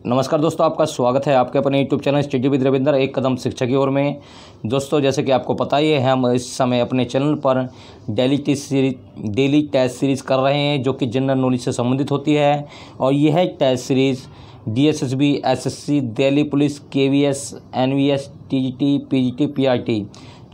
नमस्कार दोस्तों, आपका स्वागत है आपके अपने YouTube channel study with Ravinder एक कदम शिक्षा की ओर में। दोस्तों, जैसे कि आपको पता ही है, हम इस समय अपने चैनल पर डेली टेस्ट सीरीज़ कर रहे हैं जो कि जनरल नॉलेज से संबंधित होती है। और यह test series DSSB, SSC, Delhi police, KVS, NVS, TGT, PGT, PRT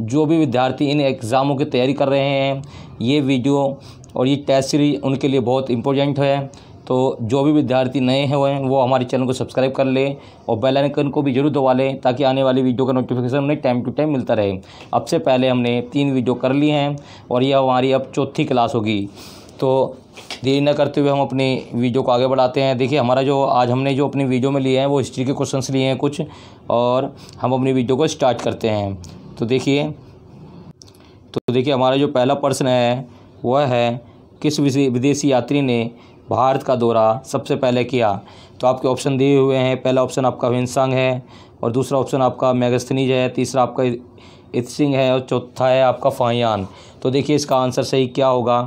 जो भी विद्यार्थी इन एग्ज़ामों की तैयारी कर रहे हैं, ये वीडियो और ये टेस्ट सीरीज़ उनके लिए बहुत इम्पोर्टेंट है। तो जो भी विद्यार्थी नए हैं वो हमारे चैनल को सब्सक्राइब कर लें और बेल आइकन को भी जरूर दबा लें ताकि आने वाली वीडियो का नोटिफिकेशन उन्हें टाइम टू टाइम मिलता रहे। अब से पहले हमने 3 वीडियो कर ली हैं और यह हमारी अब चौथी क्लास होगी। तो देरी न करते हुए हम अपनी वीडियो को आगे बढ़ाते हैं। देखिए, हमारा जो आज हमने जो अपनी वीडियो में लिए हैं वो हिस्ट्री के क्वेश्चंस लिए हैं कुछ, और हम अपनी वीडियो को स्टार्ट करते हैं। तो देखिए हमारा जो पहला प्रश्न है वह है, किस विदेशी यात्री ने भारत का दौरा सबसे पहले किया? तो आपके ऑप्शन दिए हुए हैं। पहला ऑप्शन आपका ह्वेनसांग है, और दूसरा ऑप्शन आपका मेगास्थनीज है, तीसरा आपका इत्सिंग है, और चौथा है आपका फाहियान। तो देखिए इसका आंसर सही क्या होगा।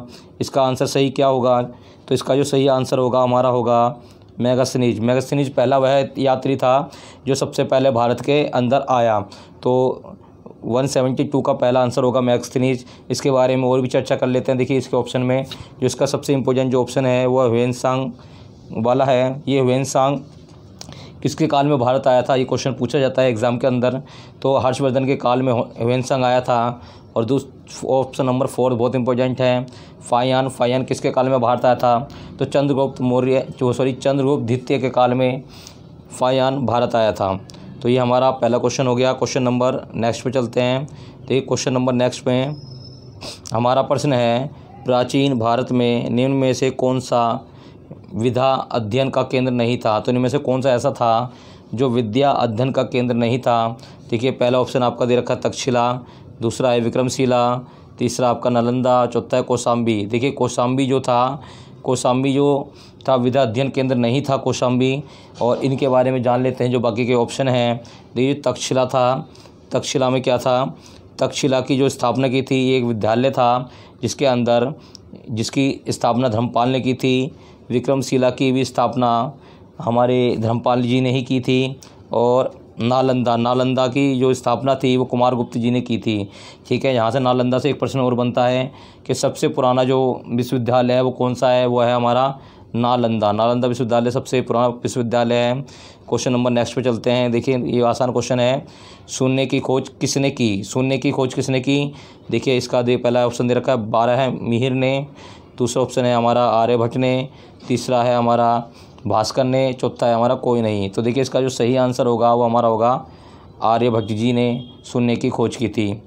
तो इसका जो सही आंसर होगा हमारा होगा मेगास्थनीज पहला वह यात्री था जो सबसे पहले भारत के अंदर आया। तो 172 का पहला आंसर होगा मेगास्थनीज। इसके बारे में और भी चर्चा कर लेते हैं। देखिए इसके ऑप्शन में जो इसका सबसे इम्पोर्टेंट जो ऑप्शन है वह ह्वेनसांग वाला है। ये ह्वेनसांग किसके काल में भारत आया था, ये क्वेश्चन पूछा जाता है एग्ज़ाम के अंदर। तो हर्षवर्धन के काल में ह्वेनसांग आया था। और ऑप्शन नंबर 4 बहुत इंपॉर्टेंट है, फाहियान किसके काल में भारत आया था? तो चंद्रगुप्त द्वितीय के काल में फाहियान भारत आया था। तो ये हमारा पहला क्वेश्चन हो गया। क्वेश्चन नंबर नेक्स्ट पे चलते हैं। तो ये क्वेश्चन नंबर नेक्स्ट पे हमारा प्रश्न है, प्राचीन भारत में निम्न में से कौन सा विद्या अध्ययन का केंद्र नहीं था? तो इनमें में से कौन सा ऐसा था जो विद्या अध्ययन का केंद्र नहीं था? देखिए पहला ऑप्शन आपका दे रखा तक्षशिला, दूसरा है विक्रमशिला, तीसरा आपका नालंदा, चौथा है कौशाम्बी। देखिए कौशाम्बी जो था विद्या अध्ययन केंद्र नहीं था कौशाम्बी। और इनके बारे में जान लेते हैं जो बाकी के ऑप्शन हैं। देखिए तक्षशिला था। तक्षशिला में क्या था? तक्षशिला की जो स्थापना की थी ये एक विद्यालय था जिसकी स्थापना धर्मपाल ने की थी। विक्रमशिला की भी स्थापना हमारे धर्मपाल जी ने ही की थी। और नालंदा की जो स्थापना थी वो कुमारगुप्त जी ने की थी। ठीक है, यहाँ से नालंदा से एक प्रश्न और बनता है कि सबसे पुराना जो विश्वविद्यालय है वो कौन सा है? वो है हमारा नालंदा विश्वविद्यालय सबसे पुराना विश्वविद्यालय है। क्वेश्चन नंबर नेक्स्ट पे चलते हैं। देखिए ये आसान क्वेश्चन है, शून्य की खोज किसने की? देखिए इसका पहला ऑप्शन दे रखा है 12 है मिहिर ने, दूसरा ऑप्शन है हमारा आर्यभट्ट ने, तीसरा है हमारा भास्कर ने, चौथा है हमारा कोई नहीं। तो देखिए इसका जो सही आंसर होगा वो हमारा होगा आर्यभट्ट जी ने शून्य की खोज की थी।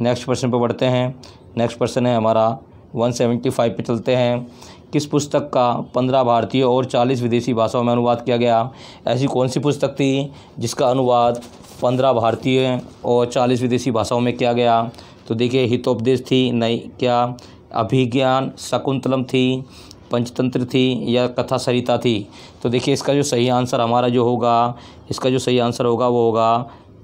नेक्स्ट प्रश्न पे बढ़ते हैं। नेक्स्ट प्रश्न है हमारा 175 पे चलते हैं। किस पुस्तक का 15 भारतीय और 40 विदेशी भाषाओं में अनुवाद किया गया? ऐसी कौन सी पुस्तक थी जिसका अनुवाद 15 भारतीय और 40 विदेशी भाषाओं में किया गया? तो देखिए हितोपदेश थी, नहीं क्या अभिज्ञान शकुंतलम थी, पंचतंत्र थी, या कथा सरिता थी? तो देखिए इसका जो सही आंसर हमारा जो होगा वो होगा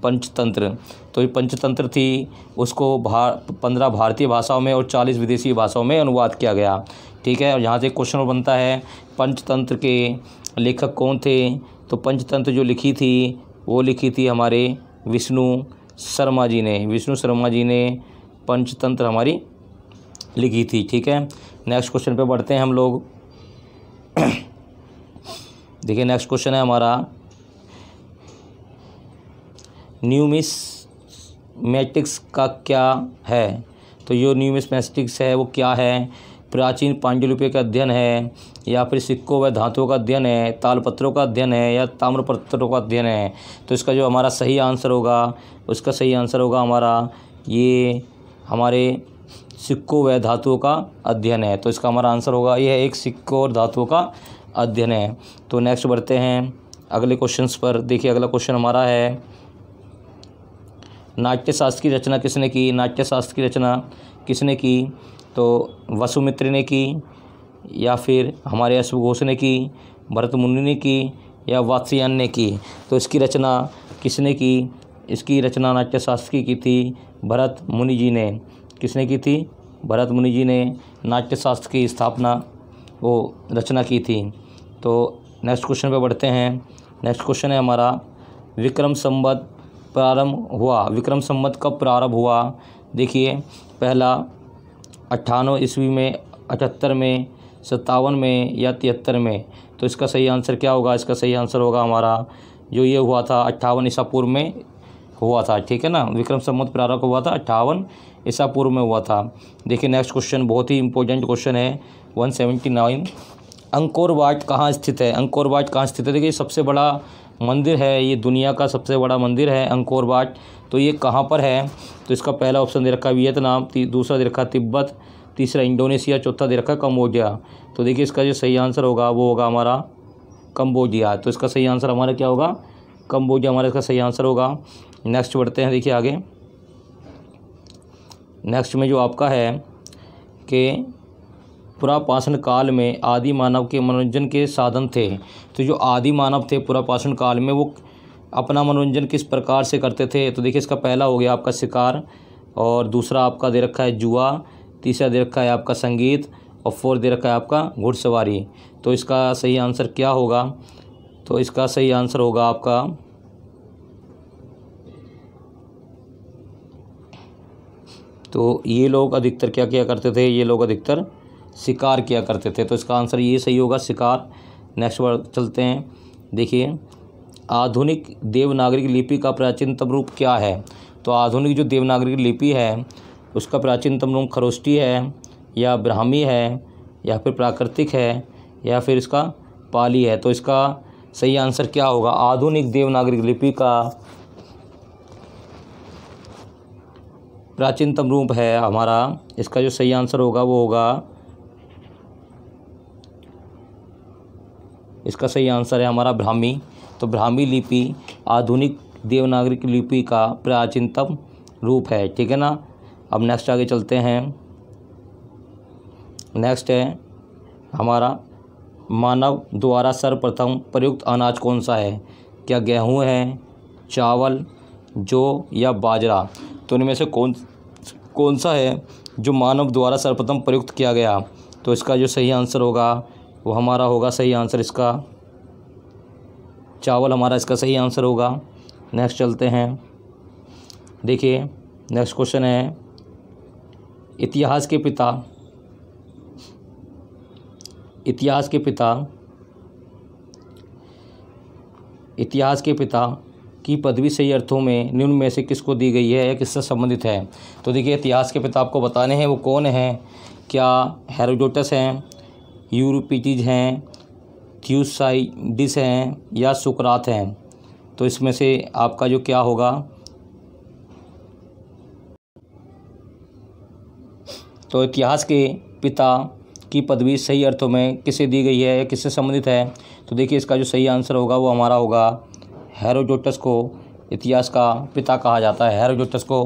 पंचतंत्र। तो ये पंचतंत्र थी, उसको 15 भारतीय भाषाओं में और 40 विदेशी भाषाओं में अनुवाद किया गया। ठीक है, और यहाँ से क्वेश्चन और बनता है, पंचतंत्र के लेखक कौन थे? तो पंचतंत्र जो लिखी थी हमारे विष्णु शर्मा जी ने पंचतंत्र हमारी लिखी थी। ठीक है, नेक्स्ट क्वेश्चन पे बढ़ते हैं हम लोग। देखिए नेक्स्ट क्वेश्चन है हमारा, न्यूमिसमैटिक्स का क्या है? तो जो न्यूमिसमैटिक्स है वो क्या है? प्राचीन पांडुलिपियों का अध्ययन है, या फिर सिक्कों व धातुओं का अध्ययन है, तालपत्रों का अध्ययन है, या ताम्रपत्रों का अध्ययन है? तो इसका जो हमारा सही आंसर होगा हमारा ये हमारे सिक्कों व धातुओं का अध्ययन है। तो इसका हमारा आंसर होगा यह एक सिक्कों और धातुओं का अध्ययन है। तो नेक्स्ट बढ़ते हैं अगले क्वेश्चंस पर। देखिए अगला क्वेश्चन हमारा है, नाट्यशास्त्र की रचना किसने की? तो वसुमित्र ने की, या फिर हमारे अश्वघोष ने की, भरत मुनि ने की, या वात्स्यायन ने की? तो इसकी रचना किसने की? इसकी रचना नाट्यशास्त्र की थी भरत मुनि जी ने। किसने की थी? भरत मुनि जी ने नाट्यशास्त्र की रचना की थी। तो नेक्स्ट क्वेश्चन पे बढ़ते हैं। नेक्स्ट क्वेश्चन है हमारा, विक्रम संवत प्रारंभ हुआ। विक्रम संवत कब प्रारंभ हुआ? देखिए, पहला 98 ईस्वी में, 78 में, 57 में या 73 में। तो इसका सही आंसर क्या होगा? इसका सही आंसर होगा हमारा जो ये हुआ था 58 ईसा पूर्व में हुआ था, ठीक है ना। विक्रम संवत प्रारंभ हुआ था 58 ईसा पूर्व में हुआ था। देखिए नेक्स्ट क्वेश्चन बहुत ही इंपॉर्टेंट क्वेश्चन है 179। अंकोर वाट कहाँ स्थित है? अंकोर वाट कहाँ स्थित है? देखिए सबसे बड़ा मंदिर है, ये दुनिया का सबसे बड़ा मंदिर है अंकोर वाट। तो ये कहाँ पर है? तो इसका पहला ऑप्शन दे रखा है वियतनाम, दूसरा दे रखा है तिब्बत, तीसरा इंडोनेशिया, चौथा दे रखा है कम्बोडिया। तो देखिए इसका जो सही आंसर होगा वो होगा हमारा कम्बोडिया। तो इसका सही आंसर हमारा क्या होगा? कम्बोडिया हमारा इसका सही आंसर होगा। नेक्स्ट बढ़ते हैं, देखिए आगे। नेक्स्ट में जो आपका है कि पुरापाषाण काल में आदि मानव के मनोरंजन के साधन थे। तो जो आदि मानव थे पुरापाषाण काल में, वो अपना मनोरंजन किस प्रकार से करते थे? तो देखिए इसका पहला हो गया आपका शिकार, और दूसरा आपका दे रखा है जुआ, तीसरा दे रखा है आपका संगीत, और फोर्थ दे रखा है आपका घुड़सवारी। तो इसका सही आंसर क्या होगा? तो इसका सही आंसर होगा आपका तो ये लोग अधिकतर क्या किया करते थे? ये लोग अधिकतर शिकार किया करते थे। तो इसका आंसर ये सही होगा, शिकार। नेक्स्ट वर्ड चलते हैं, देखिए आधुनिक देवनागरी लिपि का प्राचीनतम रूप क्या है? तो आधुनिक जो देवनागरी लिपि है उसका प्राचीनतम रूप खरोष्टी है, या ब्राह्मी है, या फिर प्राकृतिक है, या फिर इसका पाली है। तो इसका सही आंसर क्या होगा? आधुनिक देवनागरी लिपि का प्राचीनतम रूप है हमारा, इसका जो सही आंसर होगा वो होगा, इसका सही आंसर है हमारा ब्राह्मी। तो ब्राह्मी लिपि आधुनिक देवनागरी लिपि का प्राचीनतम रूप है, ठीक है ना। अब नेक्स्ट आगे चलते हैं। नेक्स्ट है हमारा, मानव द्वारा सर्वप्रथम प्रयुक्त अनाज कौन सा है? क्या गेहूँ है, चावल, जौ या बाजरा? तो इनमें से कौन सा है जो मानव द्वारा सर्वप्रथम प्रयुक्त किया गया? तो इसका जो सही आंसर होगा वो हमारा होगा सही आंसर इसका चावल हमारा इसका सही आंसर होगा। नेक्स्ट चलते हैं, देखिए नेक्स्ट क्वेश्चन है, इतिहास के पिता की पदवी सही अर्थों में निम्न में से किसको दी गई है या किससे संबंधित है? तो देखिए इतिहास के पिता आपको बताने हैं वो कौन हैं। क्या हेरोडोटस हैं, यूरिपिडेस हैं, थ्यूसाइडिस हैं या सुकरात हैं? तो इसमें से आपका जो क्या होगा, तो इतिहास के पिता की पदवी सही अर्थों में किसे दी गई है या किससे संबंधित है? तो देखिए इसका जो सही आंसर होगा वो हमारा होगा हेरोडोटस को इतिहास का पिता कहा जाता है। हेरोडोटस को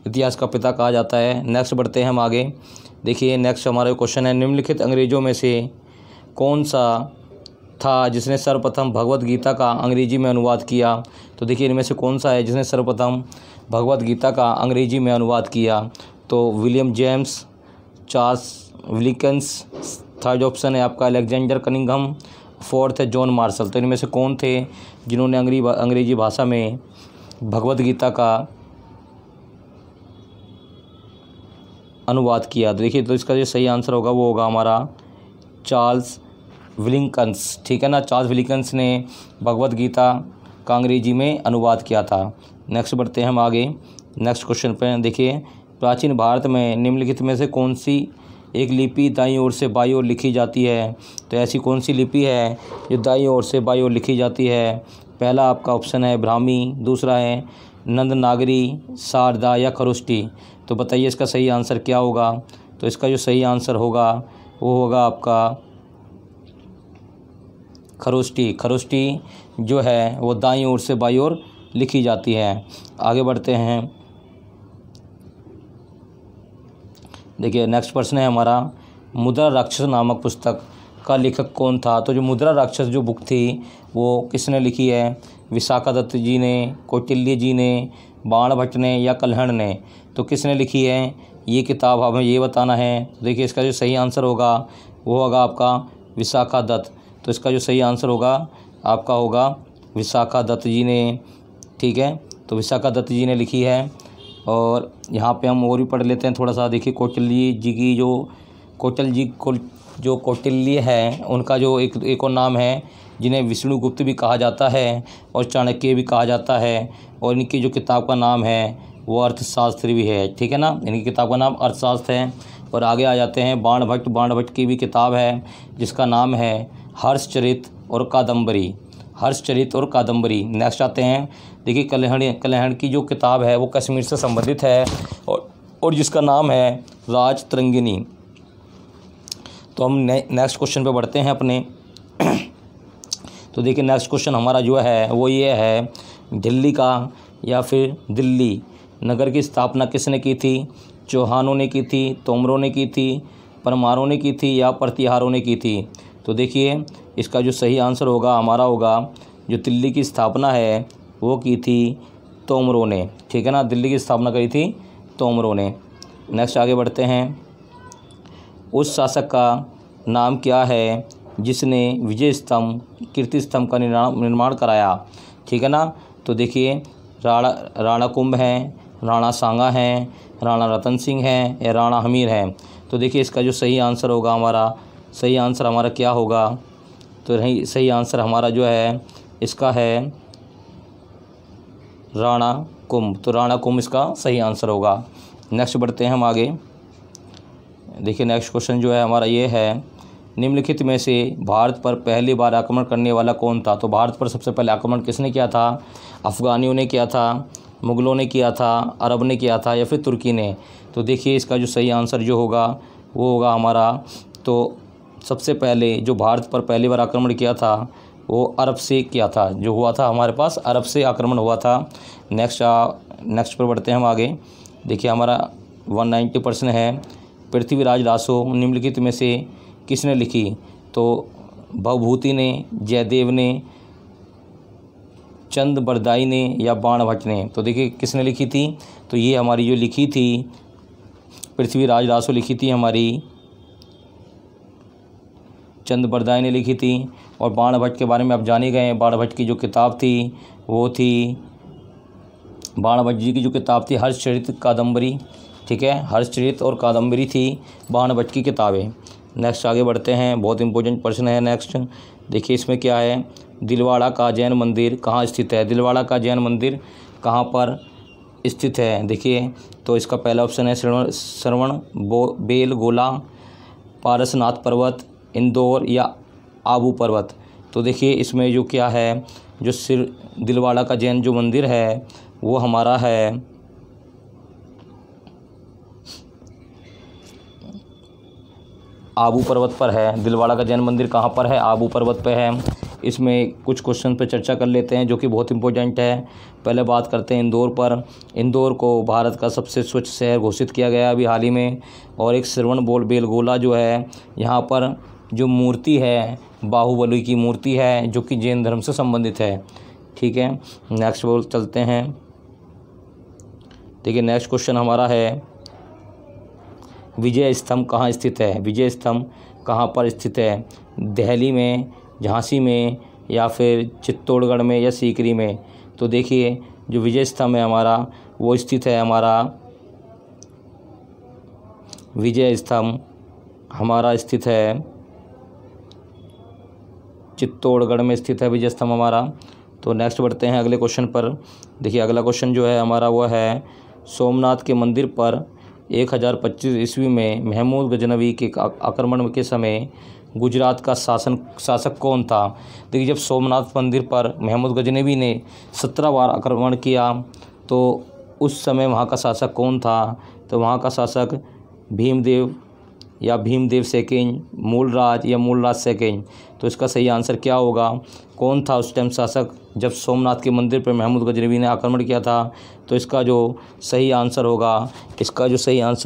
इतिहास का पिता कहा जाता है। नेक्स्ट बढ़ते हैं हम आगे। देखिए नेक्स्ट हमारा क्वेश्चन है, निम्नलिखित अंग्रेजों में से कौन सा था जिसने सर्वप्रथम भगवत गीता का अंग्रेजी में अनुवाद किया? तो देखिए इनमें से कौन सा है जिसने सर्वप्रथम भगवत गीता का अंग्रेजी में अनुवाद किया? तो William James, Charles Wilkins, third option है आपका अलेक्जेंडर कनिंघम, फोर्थ है जॉन मार्शल। तो इनमें से कौन थे जिन्होंने अंग्रेजी भाषा में भगवत गीता का अनुवाद किया? तो देखिए तो इसका जो सही आंसर होगा वो होगा हमारा चार्ल्स विलिकन्स, ठीक है ना। चार्ल्स विलिकन्स ने भगवत गीता का अंग्रेजी में अनुवाद किया था। नेक्स्ट बढ़ते हैं हम आगे। नेक्स्ट क्वेश्चन पे देखिए, प्राचीन भारत में निम्नलिखित में से कौन सी एक लिपि दाईं ओर से बाईं ओर लिखी जाती है? तो ऐसी कौन सी लिपि है जो दाईं ओर से बाईं ओर लिखी जाती है? पहला आपका ऑप्शन है ब्राह्मी, दूसरा है नंदनागरी, शारदा या खरोष्टी। तो बताइए इसका सही आंसर क्या होगा? तो इसका जो सही आंसर होगा वो होगा आपका खरोष्टी। खरोष्टी जो है वो दाईं ओर से बाईं ओर लिखी जाती है। आगे बढ़ते हैं, देखिए नेक्स्ट प्रश्न है हमारा, मुद्रा राक्षस नामक पुस्तक का लेखक कौन था? तो जो मुद्रा राक्षस जो बुक थी वो किसने लिखी है? विशाखादत्त जी ने, कौटिल्य जी ने, बाणभट्ट ने या कल्हण ने? तो किसने लिखी है ये किताब, हमें ये बताना है। तो देखिए इसका जो सही आंसर होगा वो होगा आपका विशाखादत्त। तो इसका जो सही आंसर होगा आपका होगा विशाखा दत्त जी ने, ठीक है, तो विशाखा दत्त जी ने लिखी है। और यहाँ पे हम और भी पढ़ लेते हैं थोड़ा सा। देखिए कौटिल्य जी की जो कौटिल्य है उनका जो एक और नाम है, जिन्हें विष्णुगुप्त भी कहा जाता है और चाणक्य भी कहा जाता है। और इनकी जो किताब का नाम है वो अर्थशास्त्र भी है, ठीक है ना, इनकी किताब का नाम अर्थशास्त्र है। और आगे आ जाते हैं बाणभट्ट की भी किताब है जिसका नाम है हर्षचरित और कादम्बरी। नेक्स्ट आते हैं, देखिए कल्याण की जो किताब है वो कश्मीर से संबंधित है और जिसका नाम है राजतरंगिणी। तो हम नेक्स्ट क्वेश्चन पे बढ़ते हैं अपने। तो देखिए नेक्स्ट क्वेश्चन हमारा जो है वो ये है, दिल्ली का या फिर दिल्ली नगर की स्थापना किसने की थी? चौहानों ने की थी, तोमरों ने की थी, परमारों ने की थी या प्रतिहारों ने की थी? तो देखिए इसका जो सही आंसर होगा हमारा होगा, जो दिल्ली की स्थापना है वो की थी तोमरों ने, ठीक है ना, दिल्ली की स्थापना करी थी तोमरों ने। नेक्स्ट आगे बढ़ते हैं। उस शासक का नाम क्या है जिसने विजय स्तंभ कीर्ति स्तंभ का निर्माण कराया? ठीक है ना, तो देखिए राणा कुंभ हैं, राणा सांगा हैं, राणा रतन सिंह हैं या राणा हमीर हैं? तो देखिए इसका जो सही आंसर होगा हमारा क्या होगा? तो सही आंसर हमारा जो है इसका है राणा कुंभ। तो राणा कुंभ इसका सही आंसर होगा। नेक्स्ट बढ़ते हैं हम आगे। देखिए नेक्स्ट क्वेश्चन जो है हमारा ये है, निम्नलिखित में से भारत पर पहली बार आक्रमण करने वाला कौन था? तो भारत पर सबसे पहले आक्रमण किसने किया था? अफ़गानियों ने किया था, मुग़लों ने किया था, अरब ने किया था या फिर तुर्की ने? तो देखिए इसका जो सही आंसर जो होगा वो होगा हमारा, तो सबसे पहले जो भारत पर पहली बार आक्रमण किया था वो अरब से किया था, जो हुआ था हमारे पास अरब से आक्रमण हुआ था। नेक्स्ट पर बढ़ते हैं हम आगे। देखिए हमारा 190% है, पृथ्वीराज रासो निम्नलिखित में से किसने लिखी? तो भवभूति ने, जयदेव ने, चंद बरदाई ने या बाणभट्ट ने? तो देखिए किसने लिखी थी? तो ये हमारी जो लिखी थी पृथ्वीराज रासो लिखी थी हमारी, चंद बरदाई ने लिखी थी। और बाणभट्ट के बारे में आप जान ही गए हैं, बाणभट्ट की जो किताब थी वो थी, बाणभट्ट जी की जो किताब थी हर्षचरित कादम्बरी, ठीक है, हर्षचरित और कादम्बरी थी बाणभट्ट की किताबें। नेक्स्ट आगे बढ़ते हैं, बहुत इंपॉर्टेंट प्रश्न है नेक्स्ट। देखिए इसमें क्या है, दिलवाड़ा का जैन मंदिर कहाँ स्थित है? दिलवाड़ा का जैन मंदिर कहाँ पर स्थित है? देखिए तो इसका पहला ऑप्शन है श्रवण बेलगोला, पारसनाथ पर्वत, इंदौर या आबू पर्वत? तो देखिए इसमें जो क्या है, जो दिलवाड़ा का जैन जो मंदिर है वो हमारा है आबू पर्वत पर है। दिलवाड़ा का जैन मंदिर कहाँ पर है? आबू पर्वत पे है। इसमें कुछ क्वेश्चन पे चर्चा कर लेते हैं जो कि बहुत इंपॉर्टेंट है। पहले बात करते हैं इंदौर पर। इंदौर को भारत का सबसे स्वच्छ शहर घोषित किया गया अभी हाल ही में। और एक श्रवण बेलगोला जो है, यहाँ पर जो मूर्ति है बाहुबली की मूर्ति है जो कि जैन धर्म से संबंधित है, ठीक है। नेक्स्ट चलते हैं। देखिए नेक्स्ट क्वेश्चन हमारा है, विजय स्तंभ कहाँ स्थित है? विजय स्तंभ कहाँ पर स्थित है? दिल्ली में, झांसी में या फिर चित्तौड़गढ़ में या सीकरी में? तो देखिए जो विजय स्तंभ है हमारा वो स्थित है, हमारा विजय स्तंभ हमारा स्थित है चित्तौड़गढ़ में स्थित है विजय स्तंभ हमारा। तो नेक्स्ट बढ़ते हैं अगले क्वेश्चन पर। देखिए अगला क्वेश्चन जो है हमारा वो है, सोमनाथ के मंदिर पर 1025 ईस्वी में महमूद गजनवी के आक्रमण के समय गुजरात का शासक कौन था? देखिए जब सोमनाथ मंदिर पर महमूद गजनवी ने 17 बार आक्रमण किया तो उस समय वहाँ का शासक कौन था? तो वहाँ का शासक भीमदेव सेकेंड, मूलराज या मूलराज सेकेंड? तो इसका सही आंसर क्या होगा? कौन था उस टाइम शासक जब सोमनाथ के मंदिर पर महमूद गजनवी ने आक्रमण किया था? तो इसका जो सही आंसर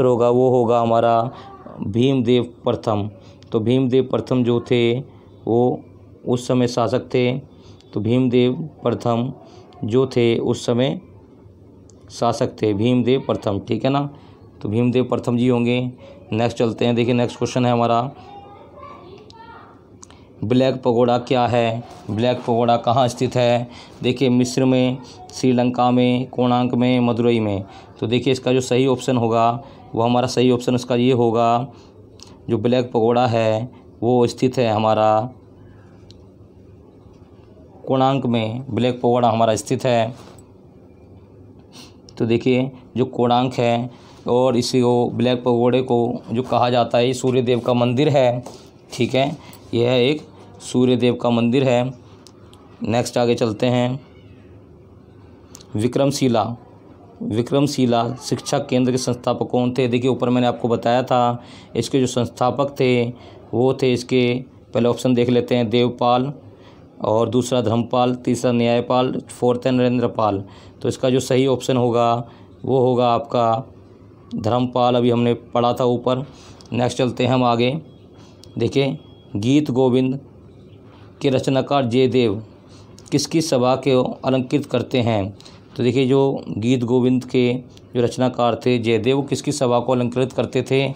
होगा वो होगा हमारा भीमदेव प्रथम। तो भीमदेव प्रथम जो थे वो उस समय शासक थे। तो भीमदेव प्रथम जो थे उस समय शासक थे, भीमदेव प्रथम, ठीक है ना। तो भीमदेव प्रथम जी होंगे। नेक्स्ट चलते हैं। देखिए नेक्स्ट क्वेश्चन है हमारा, ब्लैक पगोड़ा क्या है, ब्लैक पगोड़ा कहाँ स्थित है। देखिए मिस्र में, श्रीलंका में, कोणार्क में, मदुरई में। तो देखिए इसका जो सही ऑप्शन होगा वो हमारा सही ऑप्शन इसका ये होगा, जो ब्लैक पगोड़ा है वो स्थित है हमारा कोणार्क में। ब्लैक पगोड़ा हमारा स्थित है। तो देखिए जो कोणार्क है और इसी को ब्लैक पगोड़े को जो कहा जाता है, ये सूर्य देव का मंदिर है। ठीक है, यह एक सूर्य देव का मंदिर है। नेक्स्ट आगे चलते हैं। विक्रमशिला शिक्षा केंद्र के संस्थापक कौन थे। देखिए ऊपर मैंने आपको बताया था, इसके जो संस्थापक थे वो थे, इसके पहले ऑप्शन देख लेते हैं, देवपाल, और दूसरा धर्मपाल, तीसरा न्यायपाल, फोर्थ है नरेंद्रपाल। तो इसका जो सही ऑप्शन होगा वो होगा आपका धर्मपाल, अभी हमने पढ़ा था ऊपर। नेक्स्ट चलते हैं हम आगे। देखिए गीत गोविंद के रचनाकार जयदेव किसकी सभा को अलंकृत करते हैं। तो देखिए जो गीत गोविंद के जो रचनाकार थे जयदेव, वो किसकी सभा को अलंकृत करते थे,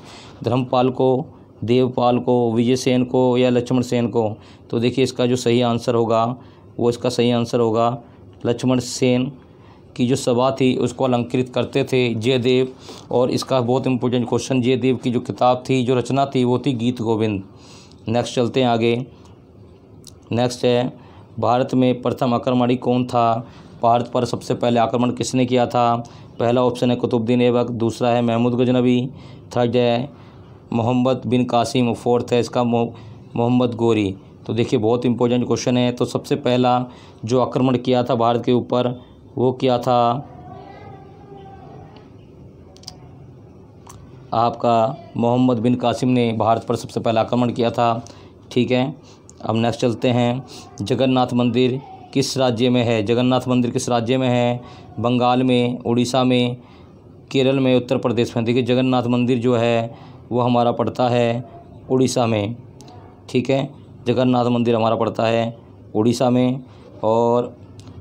धर्मपाल को, देवपाल को, विजयसेन को या लक्ष्मण सेन को। तो देखिए इसका जो सही आंसर होगा वो इसका सही आंसर होगा लक्ष्मण सेन की जो सभा थी उसको अलंकृत करते थे जयदेव। और इसका बहुत इंपॉर्टेंट क्वेश्चन, जयदेव की जो किताब थी, जो रचना थी, वो थी गीत गोविंद। नेक्स्ट चलते हैं आगे। नेक्स्ट है भारत में प्रथम आक्रमणी कौन था। भारत पर सबसे पहले आक्रमण किसने किया था। पहला ऑप्शन है कुतुबुद्दीन ऐबक, दूसरा है महमूद गजनवी, थर्ड है मोहम्मद बिन कासिम, फोर्थ है इसका मोहम्मद गोरी। तो देखिए बहुत इंपॉर्टेंट क्वेश्चन है। तो सबसे पहला जो आक्रमण किया था भारत के ऊपर वो किया था आपका मोहम्मद बिन कासिम ने भारत पर सबसे पहला आक्रमण किया था। ठीक है, अब नेक्स्ट चलते हैं। जगन्नाथ मंदिर किस राज्य में है। जगन्नाथ मंदिर किस राज्य में है। बंगाल में, उड़ीसा में, केरल में, उत्तर प्रदेश में। देखिए जगन्नाथ मंदिर जो है वो हमारा पड़ता है उड़ीसा में। ठीक है, जगन्नाथ मंदिर हमारा पड़ता है उड़ीसा में, और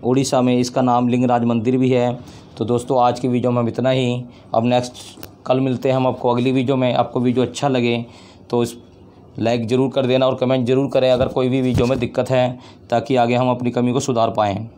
उड़ीसा में इसका नाम लिंगराज मंदिर भी है। तो दोस्तों आज की वीडियो में हम इतना ही। अब नेक्स्ट कल मिलते हैं हम आपको अगली वीडियो में। आपको वीडियो अच्छा लगे तो इस लाइक ज़रूर कर देना और कमेंट ज़रूर करें अगर कोई भी वीडियो में दिक्कत है, ताकि आगे हम अपनी कमी को सुधार पाएँ।